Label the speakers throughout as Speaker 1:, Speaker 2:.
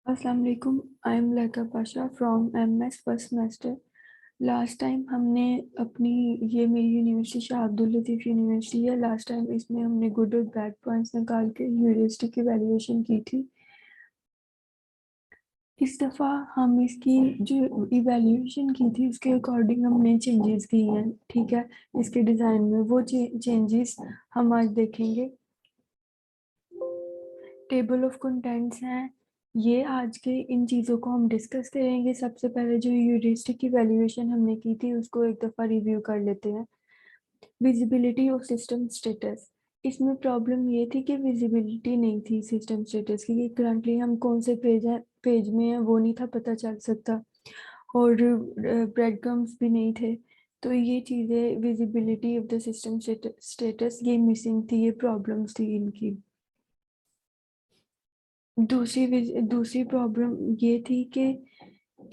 Speaker 1: अस्सलाम वालेकुम। I am Laika Pasha from MS first semester. Last time हमने अपनी ये मेरी यूनिवर्सिटी शाह अब्दुल लतीफ़ यूनिवर्सिटी है। लास्ट टाइम इसमें हमने गुड और बैड पॉइंट्स निकाल के यूनिवर्सिटी की वैल्यूएशन की थी। इस दफ़ा हम इसकी जो इवैल्यूएशन की थी उसके अकॉर्डिंग हमने चेंजेस किए हैं। ठीक है, इसके डिज़ाइन में वो चेंजेस हम आज देखेंगे। टेबल ऑफ कंटेंट्स हैं ये। आज के इन चीज़ों को हम डिस्कस करेंगे। सबसे पहले जो ह्यूरिस्टिक की वैल्यूएशन हमने की थी उसको एक दफ़ा रिव्यू कर लेते हैं। Visibility of system status. इसमें प्रॉब्लम ये थी कि विजिबिलिटी नहीं थी सिस्टम स्टेटस की, कि करंटली हम कौन से पेज में हैं वो नहीं था पता चल सकता, और ब्रेड क्रम्स भी नहीं थे। तो ये चीज़ें visibility of the system status ये मिसिंग थी, ये प्रॉब्लम्स थी इनकी। दूसरी प्रॉब्लम ये थी कि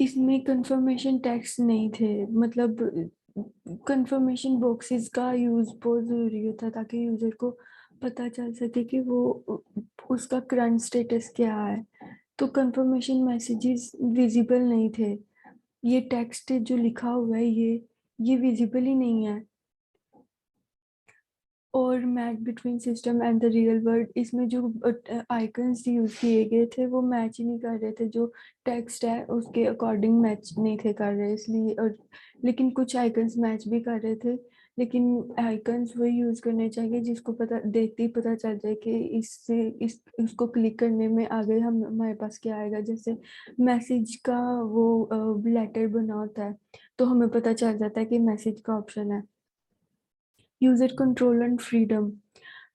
Speaker 1: इसमें कंफर्मेशन टेक्स्ट नहीं थे। मतलब कंफर्मेशन बॉक्सेस का यूज़ बहुत ज़रूरी होता ताकि यूज़र को पता चल सके कि वो उसका करंट स्टेटस क्या है। तो कंफर्मेशन मैसेजेस विजिबल नहीं थे। ये टेक्स्ट जो लिखा हुआ है ये विजिबल ही नहीं है। और match between system and the real world, इसमें जो आइकन्स यूज किए गए थे वो मैच ही नहीं कर रहे थे। जो टेक्स्ट है उसके अकॉर्डिंग मैच नहीं थे कर रहे, इसलिए। और लेकिन कुछ आइकन्स मैच भी कर रहे थे, लेकिन आइकन्स वही यूज करने चाहिए जिसको पता देखते ही पता चल जाए कि इसको क्लिक करने में आगे हमारे पास क्या आएगा। जैसे मैसेज का वो लेटर बना होता है तो हमें पता चल जाता है कि मैसेज का ऑप्शन है। User control and freedom.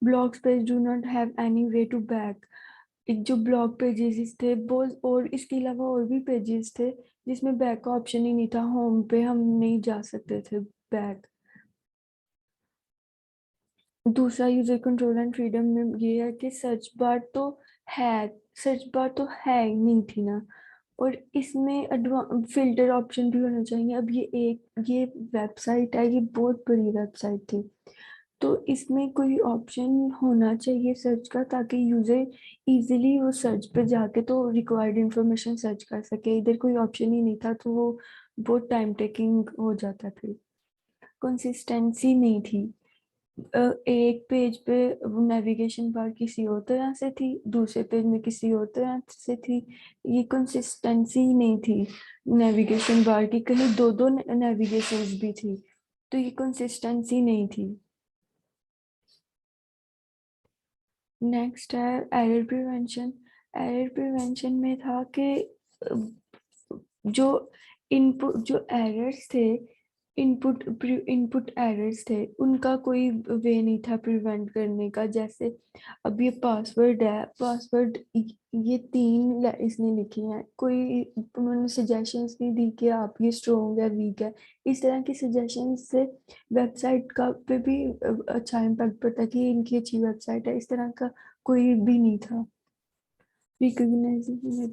Speaker 1: Blog pages do not have any way to back. एक जो ब्लॉग पेजेस थे बहुत, और इसके अलावा और भी पेजेस थे जिसमें बैक का ऑप्शन ही नहीं था। होम पे हम नहीं जा सकते थे बैक। दूसरा यूजर कंट्रोल एंड फ्रीडम में ये है कि है सर्च बार तो है ही नहीं थी ना। और इसमें फिल्टर ऑप्शन भी होना चाहिए। अब ये वेबसाइट है, ये बहुत बड़ी वेबसाइट थी, तो इसमें कोई ऑप्शन होना चाहिए सर्च का ताकि यूजर इजीली वो सर्च पे जाके तो रिक्वायर्ड इंफॉर्मेशन सर्च कर सके। इधर कोई ऑप्शन ही नहीं था तो वो बहुत टाइम टेकिंग हो जाता। फिर कंसिस्टेंसी नहीं थी। एक पेज पे नेविगेशन बार किसी और तरह से थी, दूसरे पेज में किसी और तरह से थी। ये कंसिस्टेंसी नहीं थी नेविगेशन बार की, कहीं दो दो नेविगेशंस भी थी, तो ये कंसिस्टेंसी नहीं थी। नेक्स्ट है एरर प्रिवेंशन। एरर प्रिवेंशन में था कि जो जो एरर्स थे, इनपुट एरर्स थे, उनका कोई वे नहीं था प्रिवेंट करने का। जैसे अब ये पासवर्ड है, पासवर्ड ये इसने लिखी हैं, कोई उन्होंने सजेशंस नहीं दी कि आप ये स्ट्रोंग है वीक है। इस तरह की सजेशंस से वेबसाइट का पे भी अच्छा इम्पैक्ट पड़ता है कि इनकी अच्छी वेबसाइट है। इस तरह का कोई भी नहीं था। रिकॉग्नाइजेशन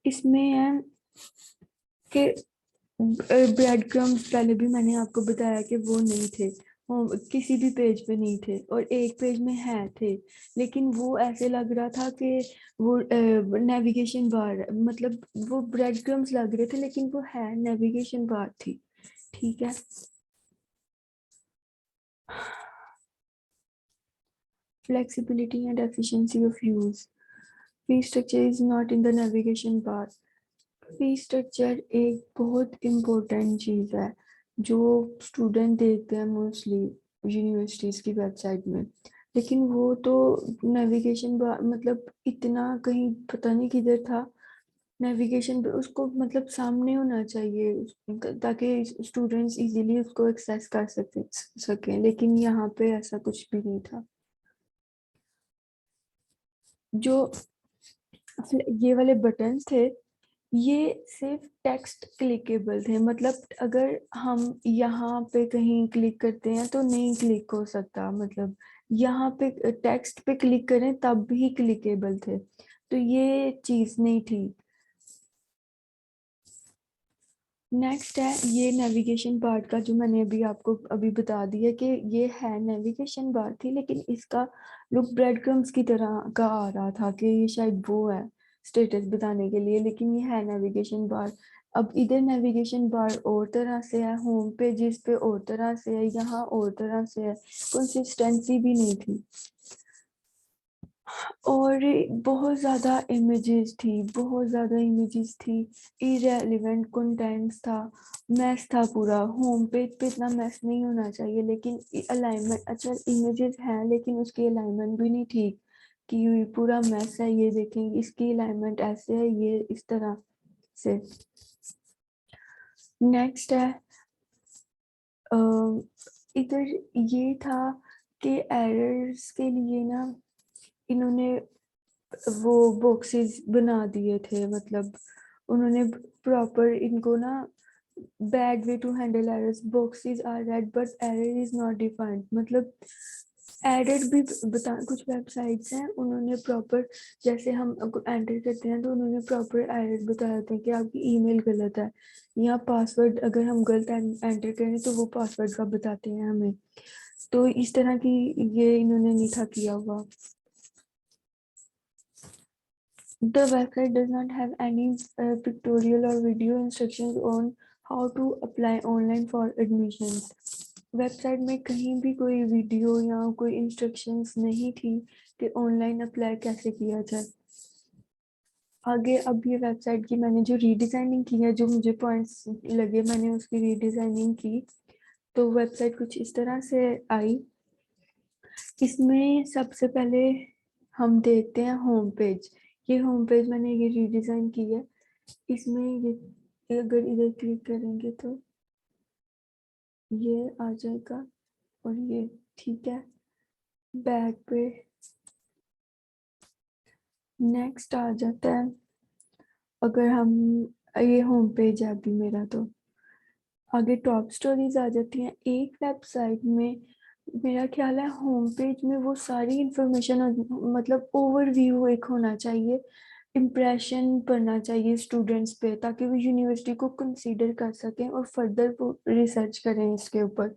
Speaker 1: इसमें है कि ब्रेड क्रम्स पहले भी मैंने आपको बताया कि वो नहीं थे, वो किसी भी पेज पे नहीं थे, और एक पेज में है थे, लेकिन वो ऐसे लग रहा था कि वो नेविगेशन बार, मतलब वो ब्रेड क्रम्स लग रहे थे लेकिन वो है नेविगेशन बार थी। ठीक है। Flexibility and efficiency of use. Fee structure is not in the navigation bar. Fee structure एक बहुत इम्पोर्टेंट चीज़ है जो स्टूडेंट देखते हैं मोस्टली यूनिवर्सिटीज़ की वेबसाइट में, लेकिन वो तो नेविगेशन मतलब इतना कहीं पता नहीं किधर था। नेविगेशन पे उसको मतलब सामने होना चाहिए ताकि स्टूडेंट्स इजीली उसको एक्सेस कर सकें, लेकिन यहाँ पे ऐसा कुछ भी नहीं था। जो ये वाले बटन्स थे ये सिर्फ टेक्स्ट क्लिकेबल थे, मतलब अगर हम यहाँ पे कहीं क्लिक करते हैं तो नहीं क्लिक हो सकता। मतलब यहाँ पे टेक्स्ट पे क्लिक करें तब भी क्लिकेबल थे, तो ये चीज़ नहीं थी। नेक्स्ट है ये नेविगेशन बार का, जो मैंने अभी आपको अभी बता दिया कि ये है नेविगेशन बार थी, लेकिन इसका लुक ब्रेड क्रम्स की तरह का आ रहा था कि ये शायद वो है स्टेटस बताने के लिए, लेकिन ये है नेविगेशन बार। अब इधर नेविगेशन बार और तरह से है, होम पेजेस पे और तरह से है, यहाँ और तरह से है, कंसिस्टेंसी भी नहीं थी। और बहुत ज़्यादा इमेजेस थी, बहुत ज़्यादा इमेजेस थी, इरेलीवेंट कंटेंट्स था, मैस था पूरा। होम पेज पे इतना मैस नहीं होना चाहिए, लेकिन अलाइनमेंट, अच्छा इमेजेस हैं लेकिन उसकी अलाइनमेंट भी नहीं ठीक कि पूरा मैस है। ये देखें, इसकी अलाइनमेंट ऐसे है, ये इस तरह से। नेक्स्ट है इधर ये था कि एरर्स के लिए ना इन्होंने वो बॉक्सेस बना दिए थे, मतलब उन्होंने प्रॉपर इनको ना bad way to handle errors, boxes are red but error is not defined, मतलब एरर भी बता, कुछ वेबसाइट्स हैं उन्होंने प्रॉपर, जैसे हम एंटर करते हैं तो उन्होंने प्रॉपर एरर बताया था कि आपकी ईमेल गलत है, या पासवर्ड अगर हम गलत एंटर करें तो वो पासवर्ड का बताते हैं हमें। तो इस तरह की ये इन्होंने नहीं था किया हुआ। The website does not have any pictorial or video instructions on how to apply online for admissions. Website में कहीं भी कोई वीडियो या कोई इंस्ट्रक्शंस नहीं थी कि ऑनलाइन अप्लाई कैसे किया जाए। आगे अब ये वेबसाइट की मैंने जो रीडिज़ाइनिंग की है, जो मुझे पॉइंट्स लगे मैंने उसकी रीडिज़ाइनिंग की, तो वेबसाइट कुछ इस तरह से आई। इसमें सबसे पहले हम देखते हैं होम पेज। ये होम पेज मैंने ये रीडिज़ाइन की है। इसमें ये अगर इधर क्लिक करेंगे तो ये आ जाएगा, और ये ठीक है। बैक पे नेक्स्ट आ जाता है। अगर हम, ये होम पेज है अभी मेरा, तो आगे टॉप स्टोरीज आ जाती हैं। एक वेबसाइट में मेरा ख्याल है होम पेज में वो सारी इंफॉर्मेशन, मतलब ओवरव्यू एक होना चाहिए, इम्प्रेशन पड़ना चाहिए स्टूडेंट्स पे, ताकि वो यूनिवर्सिटी को कंसीडर कर सकें और फर्दर वो रिसर्च करें इसके ऊपर।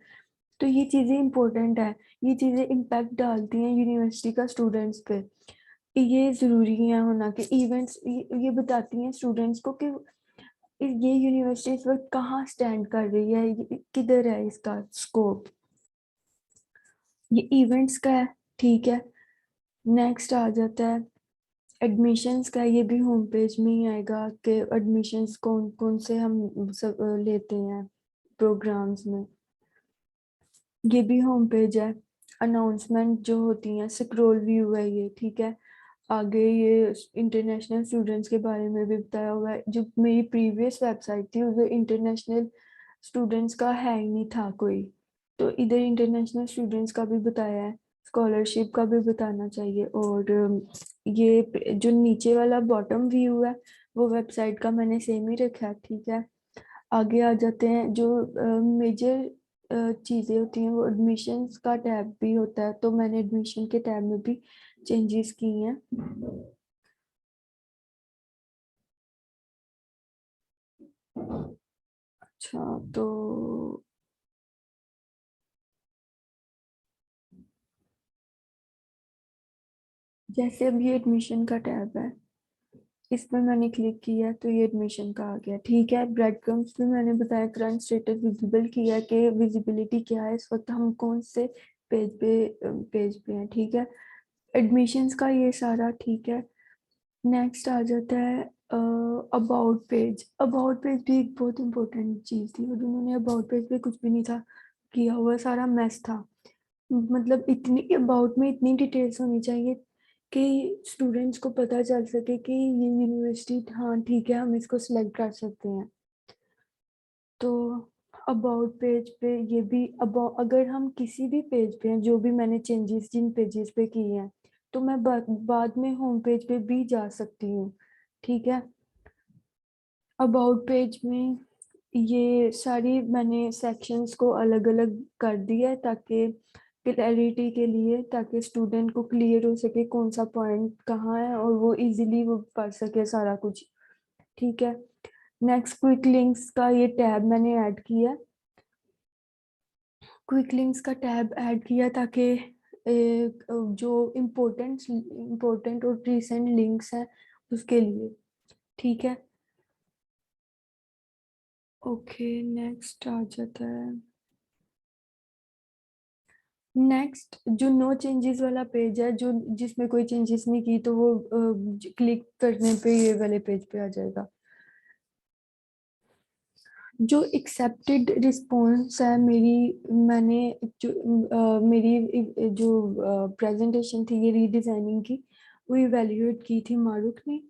Speaker 1: तो ये चीज़ें इंपॉर्टेंट है, ये चीज़ें इम्पैक्ट डालती हैं यूनिवर्सिटी का स्टूडेंट्स पे। ये ज़रूरी है होना कि इवेंट्स ये बताती हैं स्टूडेंट्स को कि ये यूनिवर्सिटी इस वक्त कहाँ स्टैंड कर रही है, किधर है इसका स्कोप। ये इवेंट्स का है, ठीक है। नेक्स्ट आ जाता है एडमिशन्स का। ये भी होम पेज में ही आएगा कि एडमिशन्स कौन कौन से हम सब लेते हैं प्रोग्राम्स में। ये भी होम पेज है। अनाउंसमेंट जो होती हैं, स्क्रॉल व्यू है ये, ठीक है। आगे ये इंटरनेशनल स्टूडेंट्स के बारे में भी बताया हुआ है। जो मेरी प्रीवियस वेबसाइट थी उसमें इंटरनेशनल स्टूडेंट्स का है ही नहीं था कोई, तो इधर इंटरनेशनल स्टूडेंट्स का भी बताया है, स्कॉलरशिप का भी बताना चाहिए। और ये जो नीचे वाला बॉटम व्यू है वो वेबसाइट का मैंने सेम ही रखा है, ठीक है। आगे आ जाते हैं जो मेजर चीज़ें होती हैं, वो एडमिशन्स का टैब भी होता है, तो मैंने एडमिशन के टैब में भी चेंजेस की हैं। अच्छा, तो जैसे अब ये एडमिशन का टैब है, इसमें मैंने क्लिक किया तो ये एडमिशन का आ गया, ठीक है। ब्रेड क्रम्स भी मैंने बताया, करंट स्टेटस विजिबल किया कि विजिबिलिटी क्या है इस वक्त, हम कौन से पेज पे हैं, ठीक है। एडमिशन्स का ये सारा ठीक है। नेक्स्ट आ जाता है अबाउट पेज। अबाउट पेज भी एक बहुत इंपॉर्टेंट चीज़ थी, और उन्होंने अबाउट पेज पे कुछ भी नहीं था किया हुआ, सारा मैस था। मतलब इतनी अबाउट में इतनी डिटेल्स होनी चाहिए कि स्टूडेंट्स को पता चल सके कि ये यूनिवर्सिटी, हाँ ठीक है हम इसको सिलेक्ट कर सकते हैं। तो अबाउट पेज पे ये भी, अबाउट अगर हम किसी भी पेज पे हैं, जो भी मैंने चेंजेस जिन पेजेस पे किए हैं, तो मैं बाद में होम पेज पे भी जा सकती हूँ, ठीक है। अबाउट पेज में ये सारी मैंने सेक्शंस को अलग अलग कर दिया है, ताकि क्लैरिटी के लिए, ताकि स्टूडेंट को क्लियर हो सके कौन सा पॉइंट कहाँ है और वो इजीली वो पढ़ सके सारा कुछ, ठीक है। नेक्स्ट क्विक लिंक्स का ये टैब मैंने ऐड किया। क्विक लिंक्स का टैब ऐड किया ताकि जो इम्पोर्टेंट इम्पोर्टेंट और रिसेंट लिंक्स हैं उसके लिए। ठीक है, ओके नेक्स्ट आ जाता है। नेक्स्ट जो नो चेंजेस वाला पेज है, जो जिसमें कोई चेंजेस नहीं की, तो वो क्लिक करने पे ये वाले पेज पे आ जाएगा। जो एक्सेप्टेड रिस्पॉन्स है मेरी, मैंने जो मेरी जो प्रेजेंटेशन थी ये रीडिजाइनिंग की, वो इवेल्युएट की थी मारूक ने।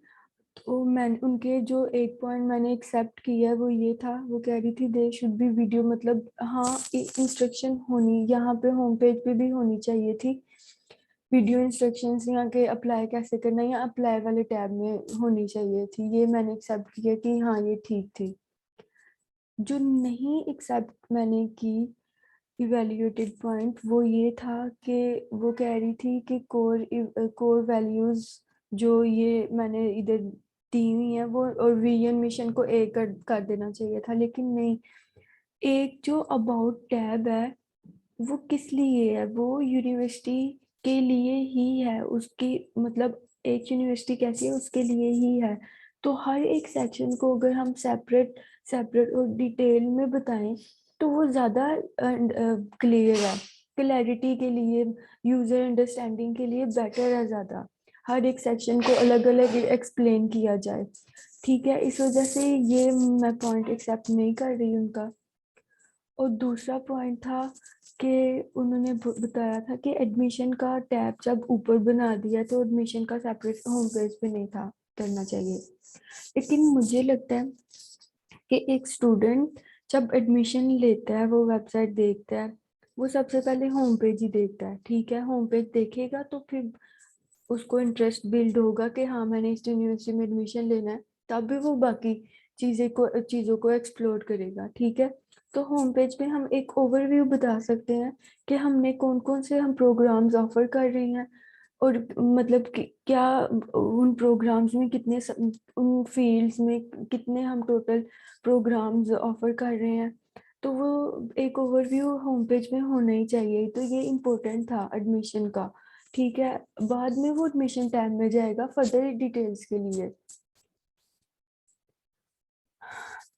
Speaker 1: तो मैंने उनके जो एक पॉइंट मैंने एक्सेप्ट किया है वो ये था, वो कह रही थी दे शुड बी वीडियो, मतलब हाँ इंस्ट्रक्शन होनी यहाँ पे होम पेज पे भी होनी चाहिए थी वीडियो इंस्ट्रक्शंस, यहाँ के अप्लाई कैसे करना है या अप्लाई वाले टैब में होनी चाहिए थी। ये मैंने एक्सेप्ट किया कि हाँ ये ठीक थी। जो नहीं एक्सेप्ट मैंने की इवेल्युएटेड पॉइंट वो ये था कि वो कह रही थी कि कोर कोर वैल्यूज जो ये मैंने इधर दी हुई है वो, और विजन मिशन को एक कर देना चाहिए था, लेकिन नहीं। एक जो अबाउट टैब है वो किस लिए है, वो यूनिवर्सिटी के लिए ही है, उसकी मतलब एक यूनिवर्सिटी कैसी है उसके लिए ही है। तो हर एक सेक्शन को अगर हम सेपरेट सेपरेट और डिटेल में बताएं तो वो ज़्यादा क्लियर है, क्लैरिटी के लिए, यूजर अंडरस्टैंडिंग के लिए बेटर है ज़्यादा, हर एक सेक्शन को अलग अलग एक्सप्लेन किया जाए। ठीक है, इस वजह से ये मैं पॉइंट एक्सेप्ट नहीं कर रही उनका। और दूसरा पॉइंट था कि उन्होंने बताया था कि एडमिशन का टैब जब ऊपर बना दिया तो एडमिशन का सेपरेट होम पेज पे नहीं था करना चाहिए। लेकिन मुझे लगता है कि एक स्टूडेंट जब एडमिशन लेता है वो वेबसाइट देखता है, वो सबसे पहले होम पेज ही देखता है। ठीक है, होम पेज देखेगा तो फिर उसको इंटरेस्ट बिल्ड होगा कि हाँ मैंने इस यूनिवर्सिटी में एडमिशन लेना है, तब भी वो बाकी चीज़ों को एक्सप्लोर करेगा। ठीक है, तो होम पेज पे हम एक ओवरव्यू बता सकते हैं कि हमने कौन कौन से हम प्रोग्राम्स ऑफर कर रही हैं, और मतलब क्या उन प्रोग्राम्स में कितने उन फील्ड्स में कितने हम टोटल प्रोग्राम्स ऑफर कर रहे हैं। तो वो एक ओवरव्यू होम पेज में होना ही चाहिए, तो ये इम्पोर्टेंट था एडमिशन का। ठीक है, बाद में वो एडमिशन टाइम में जाएगा फर्दर डिटेल्स के लिए।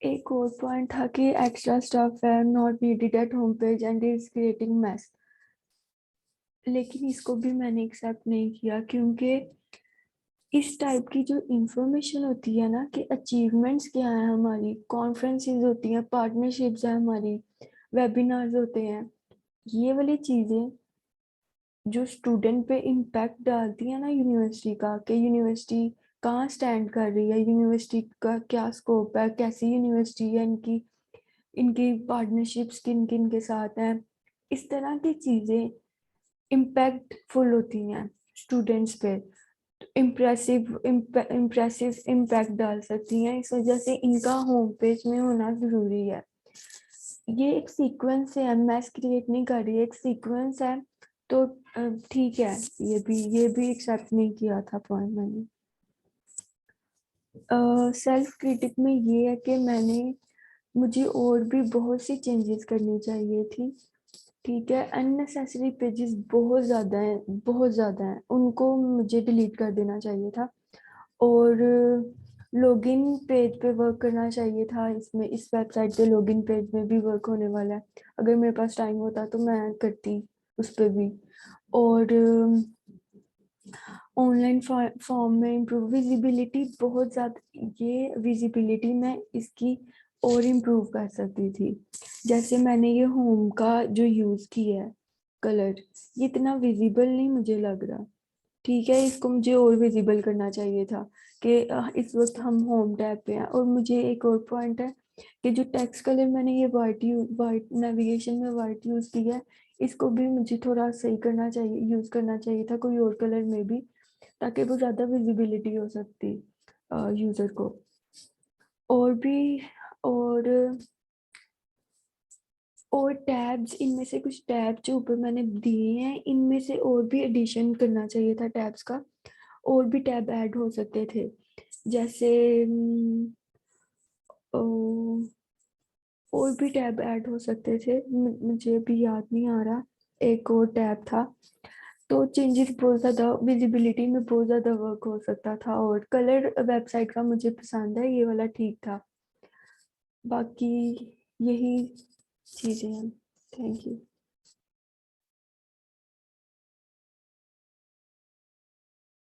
Speaker 1: एक और पॉइंट था कि एक्स्ट्रा स्टाफ है not needed at home page and is creating mess, लेकिन इसको भी मैंने एक्सेप्ट नहीं किया, क्योंकि इस टाइप की जो इंफॉर्मेशन होती है ना कि अचीवमेंट्स क्या है हमारी, कॉन्फ्रेंसेस होती हैं, पार्टनरशिप्स है हमारी, वेबिनार्स होते हैं, ये वाली चीज़ें जो स्टूडेंट पे इम्पैक्ट डालती है ना यूनिवर्सिटी का, कि यूनिवर्सिटी कहाँ स्टैंड कर रही है, यूनिवर्सिटी का क्या स्कोप है, कैसी यूनिवर्सिटी है, इनकी इनकी पार्टनरशिप्स किन किन के साथ हैं, इस तरह की चीज़ें इम्पैक्टफुल होती हैं स्टूडेंट्स पे, इम्प्रेसिव इम्पैक्ट डाल सकती हैं। इस वजह से इनका होम पेज में होना ज़रूरी है। ये एक सीक्वेंस है, मैस क्रिएट नहीं कर रही है, एक सीक्वेंस है। तो ठीक है, ये भी एक्सेप्ट नहीं किया था पॉइंट मैंने। सेल्फ क्रिटिक में ये है कि मुझे और भी बहुत सी चेंजेस करनी चाहिए थी। ठीक है, अननेसेसरी पेजेस बहुत ज़्यादा हैं, बहुत ज़्यादा हैं, उनको मुझे डिलीट कर देना चाहिए था। और लॉगिन पेज पे वर्क करना चाहिए था, इसमें इस वेबसाइट पे लॉगिन पेज में भी वर्क होने वाला है, अगर मेरे पास टाइम होता तो मैं करती उस पर भी। और ऑनलाइन फॉर्म में इम्प्रूव विजिबिलिटी बहुत ज़्यादा, ये विजिबिलिटी मैं इसकी और इम्प्रूव कर सकती थी। जैसे मैंने ये होम का जो यूज़ किया है कलर, ये इतना विजिबल नहीं मुझे लग रहा। ठीक है, इसको मुझे और विजिबल करना चाहिए था कि इस वक्त हम होम टैब पे हैं। और मुझे एक और पॉइंट है कि जो टेक्स्ट कलर मैंने ये वाइट नेविगेशन में वाइट यूज़ किया है, इसको भी मुझे थोड़ा सही करना चाहिए, यूज़ करना चाहिए था कोई और कलर में भी, ताकि वो ज़्यादा विजिबिलिटी हो सकती यूज़र को। और भी और टैब्स, इनमें से कुछ टैब जो ऊपर मैंने दिए हैं इनमें से और भी एडिशन करना चाहिए था टैब्स का, और भी टैब ऐड हो सकते थे। जैसे और भी टैब ऐड हो सकते थे, मुझे भी याद नहीं आ रहा। एक और टैब था, तो चेंजेस बहुत ज़्यादा, विजिबिलिटी में बहुत ज़्यादा वर्क हो सकता था। और कलर वेबसाइट का मुझे पसंद है, ये वाला ठीक था। बाकी यही चीज़ें हैं। Thank you.